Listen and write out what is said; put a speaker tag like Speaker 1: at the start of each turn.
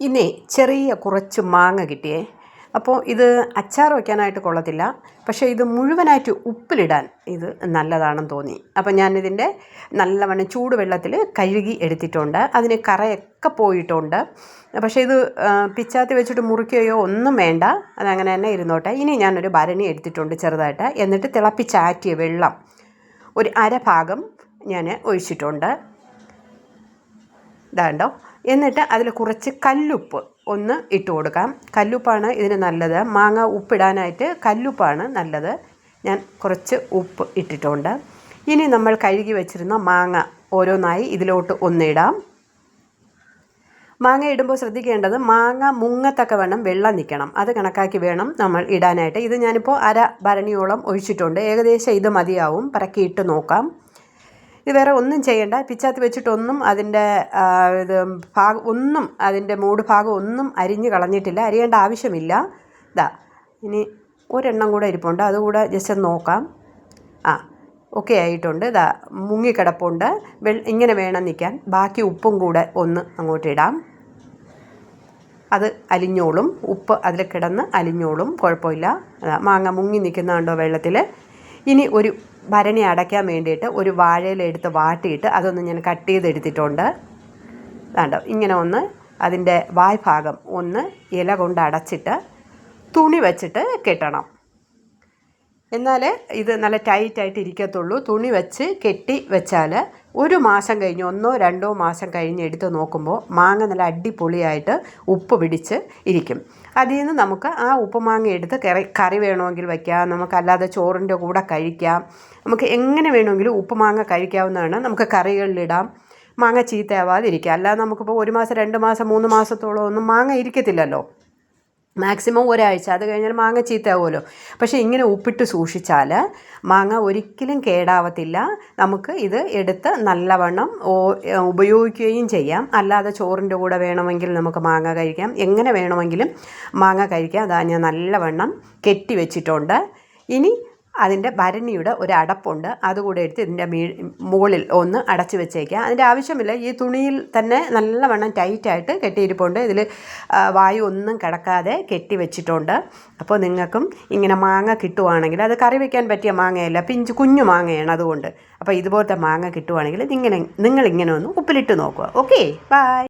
Speaker 1: ഇനി ചെറിയ കുറച്ച് മാങ്ങ കിട്ടിയേ. അപ്പോൾ ഇത് അച്ചാർ വയ്ക്കാനായിട്ട് കൊള്ളത്തില്ല, പക്ഷേ ഇത് മുഴുവനായിട്ട് ഉപ്പിലിടാൻ ഇത് നല്ലതാണെന്ന് തോന്നി. അപ്പം ഞാനിതിൻ്റെ നല്ലവണ്ണം ചൂടുവെള്ളത്തിൽ കഴുകി എടുത്തിട്ടുണ്ട്. അതിന് കറയൊക്കെ പോയിട്ടുണ്ട്. പക്ഷേ ഇത് പിച്ചാത്തി വെച്ചിട്ട് മുറിക്കുകയോ ഒന്നും വേണ്ട, അതങ്ങനെ തന്നെ ഇരുന്നോട്ടെ. ഇനി ഞാനൊരു ഭരണി എടുത്തിട്ടുണ്ട് ചെറുതായിട്ട്. എന്നിട്ട് തിളപ്പിച്ചാറ്റിയ വെള്ളം ഒരു അരഭാഗം ഞാൻ ഒഴിച്ചിട്ടുണ്ട്. ഇതാണ്ടോ. എന്നിട്ട് അതിൽ കുറച്ച് കല്ലുപ്പ് ഒന്ന് ഇട്ട് കൊടുക്കാം. കല്ലുപ്പാണ് ഇതിന് നല്ലത്. മാങ്ങ ഉപ്പിടാനായിട്ട് കല്ലുപ്പാണ് നല്ലത്. ഞാൻ കുറച്ച് ഉപ്പ് ഇട്ടിട്ടുണ്ട്. ഇനി നമ്മൾ കഴുകി വെച്ചിരുന്ന മാങ്ങ ഓരോന്നായി ഇതിലോട്ട് ഒന്നിടാം. മാങ്ങ ഇടുമ്പോൾ ശ്രദ്ധിക്കേണ്ടത് മാങ്ങ മുങ്ങത്തക്കവണ്ണം വെള്ളം നിൽക്കണം. അത് കണക്കാക്കി വേണം നമ്മൾ ഇടാനായിട്ട്. ഇത് ഞാനിപ്പോൾ അര ഭരണിയോളം ഒഴിച്ചിട്ടുണ്ട്. ഏകദേശം ഇത് മതിയാവും. പറക്കിയിട്ട് നോക്കാം. ഇത് വേറെ ഒന്നും ചെയ്യേണ്ട. പിച്ചാത്തി വെച്ചിട്ടൊന്നും അതിൻ്റെ ഭാഗം ഒന്നും, അതിൻ്റെ മൂട് ഭാഗം ഒന്നും അരിഞ്ഞ് കളഞ്ഞിട്ടില്ല. അരിയേണ്ട ആവശ്യമില്ല. ഇതാ ഇനി ഒരെണ്ണം കൂടെ ഇരിപ്പുണ്ട്, അതുകൂടെ ജസ്റ്റ് നോക്കാം. ഓക്കെ ആയിട്ടുണ്ട്. ഇതാ മുങ്ങിക്കിടപ്പുണ്ട്. ഇങ്ങനെ വേണം നിൽക്കാൻ. ബാക്കി ഉപ്പും കൂടെ ഒന്ന് അങ്ങോട്ടിടാം. അത് അലിഞ്ഞോളും. ഉപ്പ് അതിൽ കിടന്ന് അലിഞ്ഞോളും, കുഴപ്പമില്ല. മാങ്ങ മുങ്ങി നിൽക്കുന്നുണ്ടോ വെള്ളത്തിൽ. ഇനി ഒരു ഭരണി അടയ്ക്കാൻ വേണ്ടിയിട്ട് ഒരു വാഴയില എടുത്ത് വാട്ടിയിട്ട് അതൊന്ന് ഞാൻ കട്ട് ചെയ്തെടുത്തിട്ടുണ്ട്. വേണ്ട, ഇങ്ങനെ ഒന്ന് അതിൻ്റെ വായ്ഭാഗം ഒന്ന് ഇല കൊണ്ട് അടച്ചിട്ട് തുണി വെച്ചിട്ട് കെട്ടണം. എന്നാലേ ഇത് നല്ല ടൈറ്റായിട്ട് ഇരിക്കത്തുള്ളൂ. തുണി വെച്ച് കെട്ടി വെച്ചാൽ ഒരു മാസം കഴിഞ്ഞ് 1-2 മാസം കഴിഞ്ഞ് എടുത്ത് നോക്കുമ്പോൾ മാങ്ങ നല്ല അടിപൊളിയായിട്ട് ഉപ്പ് പിടിച്ച് ഇരിക്കും. അതിൽ നിന്ന് നമുക്ക് ആ ഉപ്പുമാങ്ങ എടുത്ത് കറി വേണമെങ്കിൽ വയ്ക്കാം, നമുക്കല്ലാതെ ചോറിൻ്റെ കൂടെ കഴിക്കാം. നമുക്ക് എങ്ങനെ വേണമെങ്കിലും ഉപ്പുമാങ്ങ കഴിക്കാവുന്നതാണ്. നമുക്ക് കറികളിലിടാം. മാങ്ങ ചീത്തയാവാതിരിക്കുക. അല്ലാതെ നമുക്കിപ്പോൾ 1 മാസം 2 മാസം 3 മാസത്തോളം ഒന്നും മാങ്ങ ഇരിക്കത്തില്ലല്ലോ. മാക്സിമം ഒരാഴ്ച, അത് കഴിഞ്ഞാൽ മാങ്ങ ചീത്തയാവുമല്ലോ. പക്ഷേ ഇങ്ങനെ ഉപ്പിട്ട് സൂക്ഷിച്ചാൽ മാങ്ങ ഒരിക്കലും കേടാവത്തില്ല. നമുക്ക് ഇത് എടുത്ത് നല്ലവണ്ണം ഉപയോഗിക്കുകയും ചെയ്യാം. അല്ലാതെ ചോറിൻ്റെ കൂടെ വേണമെങ്കിൽ നമുക്ക് മാങ്ങ കഴിക്കാം. എങ്ങനെ വേണമെങ്കിലും മാങ്ങ കഴിക്കാം. അതാ ഞാൻ നല്ലവണ്ണം കെട്ടി വെച്ചിട്ടുണ്ട്. ഇനി അതിൻ്റെ ഭരണിയുടെ ഒരു അടപ്പുണ്ട്, അതുകൂടെ എടുത്ത് ഇതിൻ്റെ മുകളിൽ ഒന്ന് അടച്ചു വെച്ചേക്കാം. അതിൻ്റെ ആവശ്യമില്ല. ഈ തുണിയിൽ തന്നെ നല്ലവണ്ണം ടൈറ്റായിട്ട് കെട്ടിയിരിപ്പുണ്ട്. ഇതിൽ വായു ഒന്നും കിടക്കാതെ കെട്ടി വെച്ചിട്ടുണ്ട്. അപ്പോൾ നിങ്ങൾക്കും ഇങ്ങനെ മാങ്ങ കിട്ടുവാണെങ്കിൽ, അത് കറി വയ്ക്കാൻ പറ്റിയ മാങ്ങയല്ല, കുഞ്ഞു മാങ്ങയാണ്, അതുകൊണ്ട് അപ്പോൾ ഇതുപോലത്തെ മാങ്ങ കിട്ടുവാണെങ്കിൽ നിങ്ങളിങ്ങനെ ഒന്ന് ഉപ്പിലിട്ട് നോക്കുക. Okay, by.